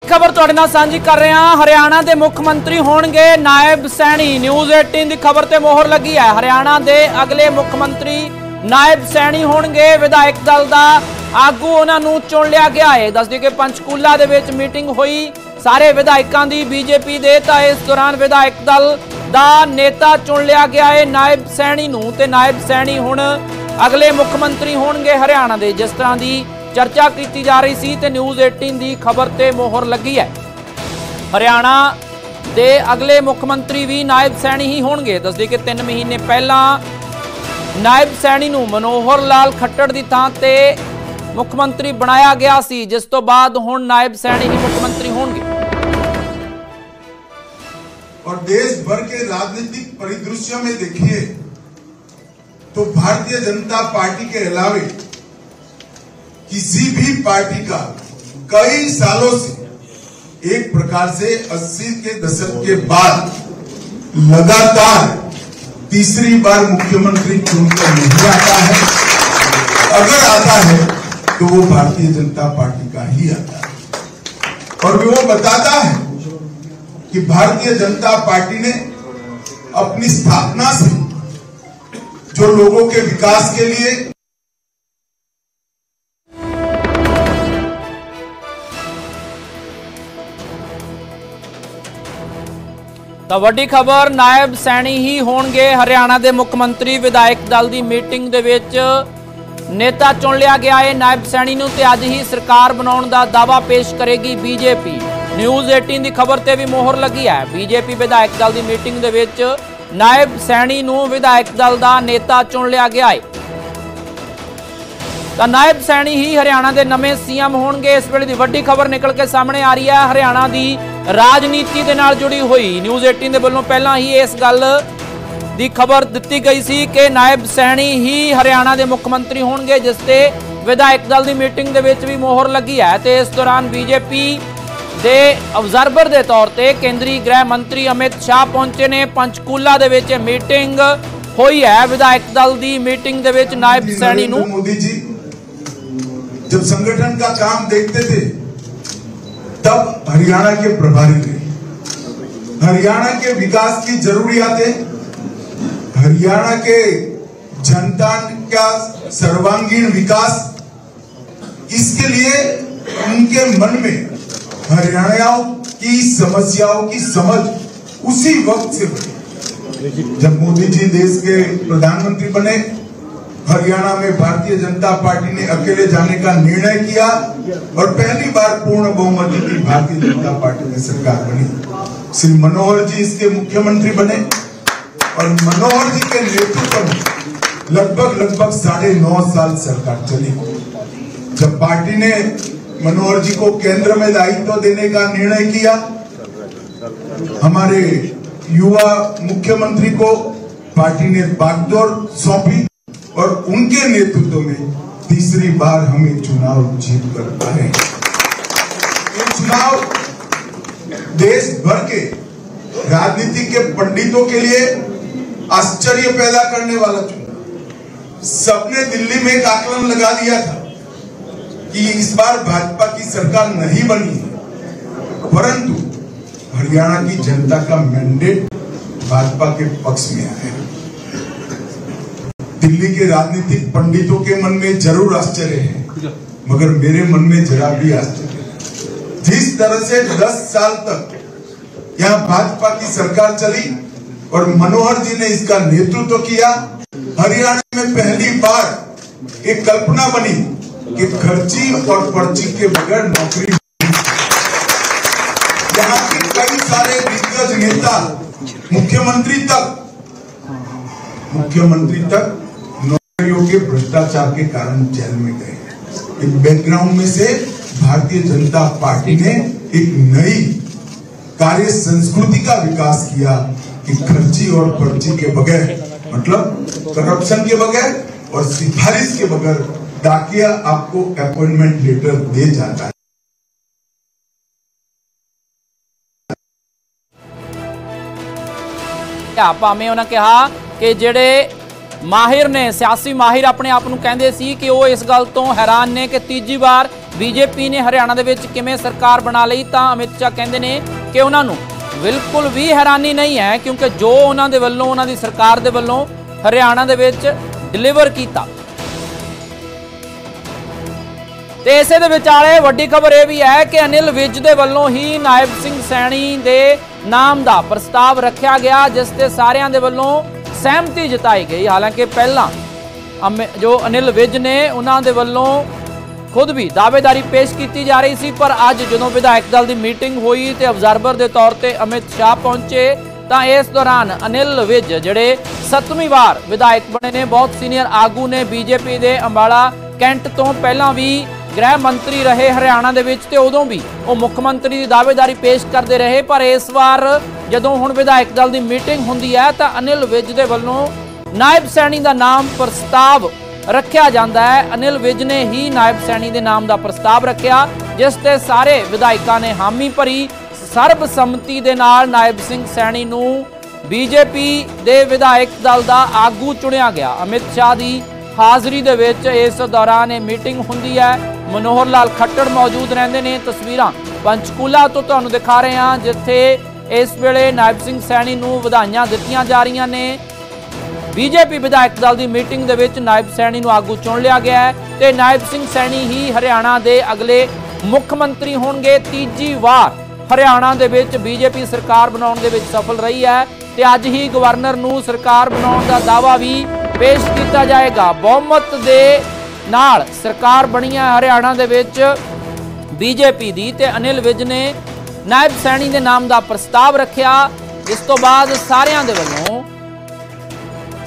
खबर तुहाडे नाल सांझी कर रहे हैं। हरियाणा के मुख्य मंत्री होणगे नायब सैनी। न्यूज़ 18 की खबर ते मोहर लगी है। हरियाणा के अगले मुख्यमंत्री नायब सैनी होणगे। विधायक दल का आगू उन्होंने चुन लिया गया है। दस दी कि पंचकूला दे विच मीटिंग हुई सारे विधायकों की बीजेपी दे, तां इस दौरान विधायक दल का नेता चुन लिया गया है नायब सैनी नूं, ते नायब सैनी हुण अगले मुख्यमंत्री होणगे हरियाणा के। जिस तरह की चर्चा की जा रही सी ते न्यूज़ 18 की खबर ते मोहर लगी है। हरियाणा के अगले मुख्यमंत्री भी नायब सैनी ही होणगे। दस दी कि 3 महीने पहला नायब सैनी नूं मनोहर लाल खट्टर की थां ते मुख्यमंत्री बनाया गया सी, जिस तो बाद हुण नायब सैनी ही मुख्यमंत्री होणगे। और देश भर के राजनीतिक परिदृश्य में देखिए तो भारतीय जनता पार्टी के अलावे किसी भी पार्टी का कई सालों से एक प्रकार से 80 के दशक के बाद लगातार तीसरी बार मुख्यमंत्री चुनकर नहीं आता है। अगर आता है तो वो भारतीय जनता पार्टी का ही आता है। और वो बताता है कि भारतीय जनता पार्टी ने अपनी स्थापना से जो लोगों के विकास के लिए तो वड्डी खबर नायब सैनी ही होणगे हरियाणा के मुख्यमंत्री। विधायक दल की मीटिंग दे विच नेता चुन लिया गया है नायब सैनी नूं, ते अज ही सरकार बनाउण दा दावा पेश करेगी बीजेपी। न्यूज़ 18 की खबर ते भी मोहर लगी है। बीजेपी विधायक दल की मीटिंग दे विच नायब सैनी नूं विधायक दल का नेता चुन लिया गया है। तो नायब सैनी ही हरियाणा के नवे सीएम होणगे। इस वेले दी वड्डी खबर निकल के सामने आ रही है हरियाणा की राजनीति के नाल जुड़ी हुई। न्यूज़ 18 के वल्लों पहला ही इस गल दी खबर दी गई सी कि नायब सैनी ही हरियाणा के मुख्यमंत्री होणगे, जिसते विधायक दल की मीटिंग दे विच भी मोहर लगी है। तो इस दौरान बीजेपी के ऑब्जर्वर के तौर पर केंद्रीय गृह मंत्री अमित शाह पहुंचे ने। पंचकूला दे विच मीटिंग हुई है। विधायक दल की मीटिंग दे विच नायब सैनी नूं मोदी जी जब संगठन का काम देखते थे तब हरियाणा के प्रभारी थे। हरियाणा के विकास की जरूरियातें, हरियाणा के जनता का सर्वांगीण विकास, इसके लिए उनके मन में हरियाणा की समस्याओं की समझ उसी वक्त से बनी जब मोदी जी देश के प्रधानमंत्री बने। हरियाणा में भारतीय जनता पार्टी ने अकेले जाने का निर्णय किया और पहली बार पूर्ण बहुमत की भारतीय जनता पार्टी की सरकार बनी। श्री मनोहर जी इसके मुख्यमंत्री बने और मनोहर जी के नेतृत्व में लगभग 9.5 साल सरकार चली। जब पार्टी ने मनोहर जी को केंद्र में दायित्व देने का निर्णय किया, हमारे युवा मुख्यमंत्री को पार्टी ने बागडोर सौंपी और उनके नेतृत्व में तीसरी बार हमें चुनाव जीत कर आए। ये चुनाव देश भर के राजनीति के पंडितों के लिए आश्चर्य पैदा करने वाला चुनाव। सबने दिल्ली में एक आकलन लगा दिया था कि इस बार भाजपा की सरकार नहीं बनी, परंतु हरियाणा की जनता का मैंडेट भाजपा के पक्ष में आया। दिल्ली के राजनीतिक पंडितों के मन में जरूर आश्चर्य है, मगर मेरे मन में जरा भी आश्चर्य है। जिस तरह से 10 साल तक यहाँ भाजपा की सरकार चली और मनोहर जी ने इसका नेतृत्व किया, हरियाणा में पहली बार एक कल्पना बनी कि खर्ची और पर्ची के बगैर नौकरी। यहाँ के कई सारे दिग्गज नेता मुख्यमंत्री तक नौकरियों के भ्रष्टाचार के कारण जेल में गए। एक बैकग्राउंड में से भारतीय जनता पार्टी ने एक नई कार्य संस्कृति का विकास किया कि खर्ची और पर्ची के बगैर, मतलब करप्शन के बगैर और सिफारिश के बगैर डाकिया आपको अपॉइंटमेंट लेटर दे जाता है। भावें उन्होंने कहा कि जेडे माहिर ने सियासी माहिर अपने आप को कहते सी कि वो इस गल तो हैरान ने कि तीजी बार ਬੀਜੇਪੀ ਨੇ ਹਰਿਆਣਾ ਦੇ ਵਿੱਚ ਕਿਵੇਂ ਸਰਕਾਰ ਬਣਾ ਲਈ, ਤਾਂ ਅਮਿਤ ਸ਼ਾਹ ਕਹਿੰਦੇ ਨੇ ਕਿ ਉਹਨਾਂ ਨੂੰ ਬਿਲਕੁਲ ਵੀ ਹੈਰਾਨੀ ਨਹੀਂ ਹੈ, ਕਿਉਂਕਿ ਜੋ ਉਹਨਾਂ ਦੇ ਵੱਲੋਂ, ਉਹਨਾਂ ਦੀ ਸਰਕਾਰ ਦੇ ਵੱਲੋਂ ਹਰਿਆਣਾ ਦੇ ਵਿੱਚ ਡਿਲੀਵਰ ਕੀਤਾ। ਤੇ ਇਸੇ ਦੇ ਵਿਚਾਲੇ ਵੱਡੀ ਖਬਰ ਇਹ ਵੀ ਹੈ ਕਿ ਅਨਿਲ ਵਿਜ ਦੇ ਵੱਲੋਂ ਹੀ ਨਾਇਬ ਸਿੰਘ ਸੈਣੀ ਦੇ ਨਾਮ ਦਾ ਪ੍ਰਸਤਾਵ ਰੱਖਿਆ ਗਿਆ, ਜਿਸ ਤੇ ਸਾਰਿਆਂ ਦੇ ਵੱਲੋਂ ਸਹਿਮਤੀ ਜਤਾਈ ਗਈ। ਹਾਲਾਂਕਿ ਪਹਿਲਾਂ ਜੋ ਅਨਿਲ ਵਿਜ ਨੇ ਉਹਨਾਂ ਦੇ ਵੱਲੋਂ खुद भी दावेदारी पेश की जा रही सी, पर अज जो विधायक दल की मीटिंग हुई तो ऑब्जर्वर के तौर पर अमित शाह पहुंचे, तो इस दौरान अनिल विज जिहड़े 7वीं बार विधायक बने ने, बहुत सीनियर आगू ने, बीजेपी के अंबाला कैंट तो पहला भी गृह मंत्री रहे हरियाणा दे विच, ते उदों भी वो मुख्यमंत्री की दावेदारी पेश करते रहे। पर इस बार जदों हुण विधायक दल की मीटिंग हुंदी है तो अनिल विज के वल्लों नायब सैनी का नाम प्रस्ताव रखा जाता है। अनिल विज ने ही नायब सैनी के नाम का प्रस्ताव रखा, जिस ते सारे विधायकों ने हामी भरी। सर्बसम्मति के नाल नायब सिंह सैनी नूं बीजेपी के विधायक दल का आगू चुनिया गया। अमित शाह की हाज़री दे विच इस दौरान ये मीटिंग हुंदी है। मनोहर लाल खट्टर मौजूद रहंदे ने। तस्वीरां पंचकूला तो तुहानूं दिखा रहे हैं, जिथे इस वेले नायब सिंह सैनी नूं वधाइयां दित्तियां जा रहीआं ने। बीजेपी विधायक दल की मीटिंग दे विच नायब सैनी नूं आगू चुन लिया गया है, ते नायब सिंह सैनी ही हरियाणा के अगले मुख्यमंत्री होणगे। तीजी वार हरियाणा दे विच बीजेपी सरकार बनाउण दे विच सफल रही है, ते अज ही गवर्नर नूं सरकार बनाउण दा दावा भी पेश किया जाएगा। बहुमत दे नाल सरकार बनी है हरियाणा दे विच बीजेपी दी, ते अनिल विज ने नायब सैनी के नाम का प्रस्ताव रखा। इस तो बाद सारिਆਂ ਦੇ ਵੱਲੋਂ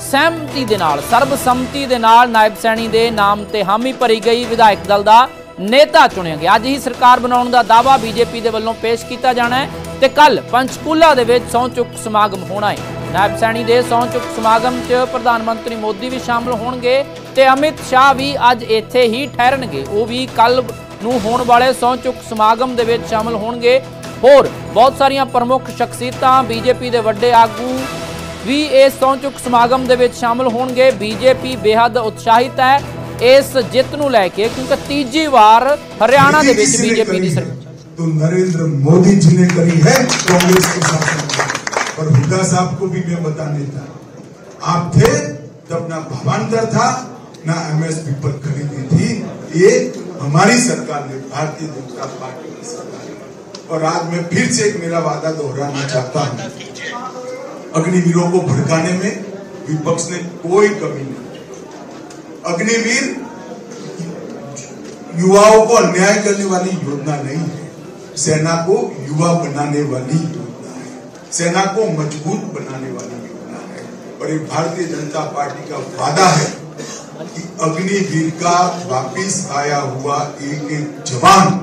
सहमति के नाल, सर्बसम्मति के नाल नायब सैनी के नाम ते हामी भरी गई। विधायक दल का नेता चुनिया गया। अज ही सरकार बनाउण दा दावा बीजेपी के वल्लों पेश किया जाना है, ते कल पंचकूला दे विच सहुं चुक समागम होना है। नायब सैनी के सहुं चुक समागम च प्रधानमंत्री मोदी भी शामिल होणगे, ते अमित शाह भी अज इत्थे ही ठहरनगे। वो भी कल नूं होण वाले सहुं चुक समागम दे विच शामिल होणगे। होर बहुत सारियां प्रमुख शख्सियतां, बीजेपी के वड्डे आगू भी इस सहुं चुक समागम दे विच शामिल होणगे। बीजेपी बेहद उत्साहित है इस जित नूं लैके, क्योंकि तीजी बार हरियाणा दे विच बीजेपी की सरकार तो नरेंद्र मोदी जी ने करी है कांग्रेस के साथ। और हुड्डा साहब को भी मैं बताने था, आप थे तब ना भावांतर था ना एमएसपी पर खरीदी थी। ये हमारी सरकार ने, भारतीय जनता पार्टी की सरकार ने। और आज मैं फिर से एक मेरा वादा दोहराना चाहता हूँ, अग्निवीरों को भड़काने में विपक्ष ने कोई कमी नहीं। अग्निवीर युवाओं को अन्याय करने वाली योजना नहीं है, सेना को युवा बनाने वाली योजना है, सेना को मजबूत बनाने वाली योजना है। और ये भारतीय जनता पार्टी का वादा है कि अग्निवीर का वापिस आया हुआ एक जवान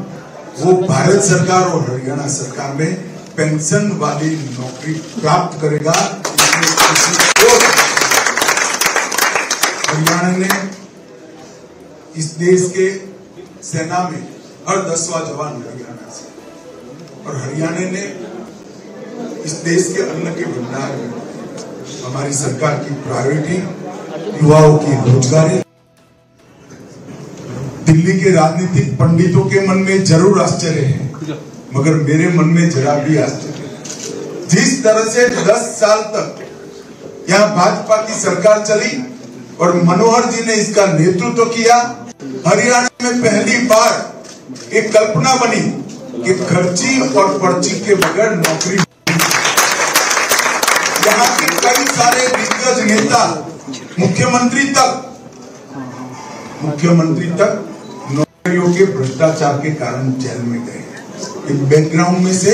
वो भारत सरकार और हरियाणा सरकार में पेंशन वाली नौकरी प्राप्त करेगा। हरियाणा ने इस देश के सेना में हर 10वां जवान हरियाणा से, और हरियाणा ने इस देश के अन्न के भंडार में हमारी सरकार की प्रायोरिटी युवाओं की रोजगारी। दिल्ली के राजनीतिक पंडितों के मन में जरूर आश्चर्य है, मगर मेरे मन में जरा भी आश्चर्य नहीं। जिस तरह से 10 साल तक यहाँ भाजपा की सरकार चली और मनोहर जी ने इसका नेतृत्व किया, हरियाणा में पहली बार एक कल्पना बनी कि खर्ची और पर्ची के बगैर नौकरी। यहाँ के कई सारे दिग्गज नेता मुख्यमंत्री तक नौकरियों के भ्रष्टाचार के कारण जेल में गए। बैकग्राउंड में से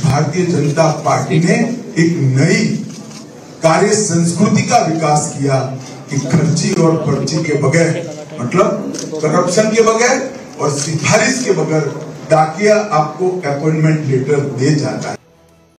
भारतीय जनता पार्टी ने एक नई कार्य संस्कृति का विकास किया कि खर्ची और पर्ची के बगैर, मतलब करप्शन के बगैर और सिफारिश के बगैर डाकिया आपको अपॉइंटमेंट लेटर दे जाता है।